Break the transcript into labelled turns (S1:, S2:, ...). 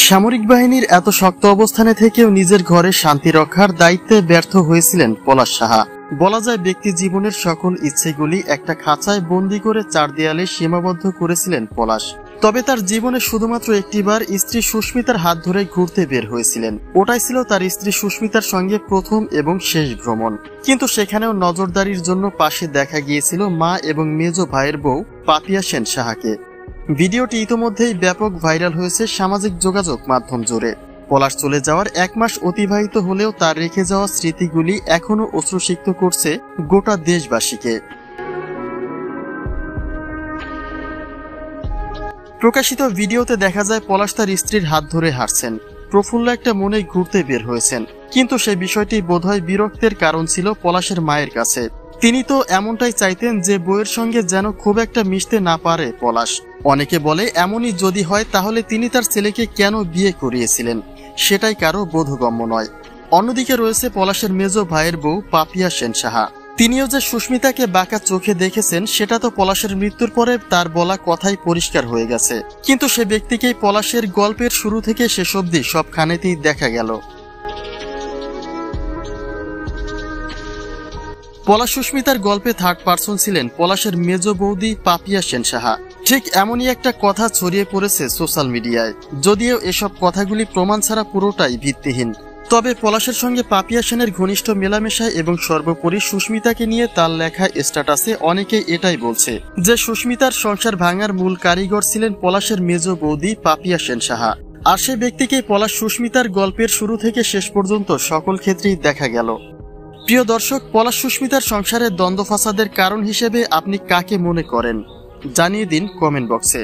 S1: সামরিক বাহিনীর এত শক্ত অবস্থানে থেকেও নিজের ঘরে শান্তি রক্ষার দায়িত্বে ব্যর্থ হয়েছিলেন পলাশ সাহা। বলা যায় ব্যক্তি জীবনের সকল ইচ্ছেগুলি একটা খাঁচায় বন্দি করে চার দেয়ালে সীমাবদ্ধ করেছিলেন পলাশ। তবে তার জীবনে শুধুমাত্র একটিবার স্ত্রী সুস্মিতার হাত ধরে ঘুরতে বের হয়েছিলেন। ওটাই ছিল তার স্ত্রী সুস্মিতার সঙ্গে প্রথম এবং শেষ ভ্রমণ। কিন্তু সেখানেও নজরদারির জন্য পাশে দেখা গিয়েছিল মা এবং মেজ ভাইয়ের বউ পাপিয়া সেন সাহাকে। ভিডিওটি ইতোমধ্যেই ব্যাপক ভাইরাল হয়েছে সামাজিক যোগাযোগ মাধ্যম জুড়ে। পলাশ চলে যাওয়ার 1 মাস অতিবাহিত হলেও তার রেখে যাওয়া স্মৃতিগুলি এখনো অশ্রুসিক্ত করছে গোটা দেশবাসীকে। প্রকাশিত ভিডিওতে দেখা যায় পলাশ তার স্ত্রীর হাত ধরে হাঁটছেন, প্রফুল্ল একটা মনে ঘুরতে বের হয়েছেন। কিন্তু সেই বিষয়টি বোধহয় বিরক্তের কারণ ছিল পলাশের মায়ের কাছে। তিনি তো এমনটাই চাইতেন যে বউয়ের সঙ্গে যেন খুব একটা মিশতে না পারে পলাশ। অনেকে বলে এমনই যদি হয় তাহলে তিনি তার ছেলেকে কেন বিয়ে করিয়েছিলেন, সেটাই কারো বোধগম্য নয়। অন্যদিকে রয়েছে পলাশের মেজ ভাইয়ের বউ পাপিয়া সেন সাহা। তিনিও যে সুস্মিতাকে বাঁকা চোখে দেখেছেন সেটা তো পলাশের মৃত্যুর পরে তার বলা কথাই পরিষ্কার হয়ে গেছে। কিন্তু সে ব্যক্তিকেই পলাশের গল্পের শুরু থেকে শেষ অবধি সবখানেতেই দেখা গেল। পলাশ সুস্মিতার গল্পে থার্ড পার্সন ছিলেন পলাশের মেজ বৌদি পাপিয়া সেন সাহা। ঠিক এমনই একটা কথা ছড়িয়ে পড়েছে সোশ্যাল মিডিয়ায়, যদিও এসব কথাগুলি প্রমাণ ছাড়া পুরোটাই ভিত্তিহীন। তবে পলাশের সঙ্গে পাপিয়া সেনের ঘনিষ্ঠ মেলামেশা এবং সর্বোপরি সুস্মিতাকে নিয়ে তার লেখা স্ট্যাটাসে অনেকেই এটাই বলছে যে সুস্মিতার সংসার ভাঙার মূল কারিগর ছিলেন পলাশের মেজ বৌদি পাপিয়া সেন সাহা। আর সে ব্যক্তিকে পলাশ সুস্মিতার গল্পের শুরু থেকে শেষ পর্যন্ত সকল ক্ষেত্রেই দেখা গেল। প্রিয় দর্শক, পলাশ সুস্মিতার সংসারের দ্বন্দ্ব ফাসাদের কারণ হিসেবে আপনি কাকে মনে করেন জানিয়ে দিন কমেন্ট বক্সে।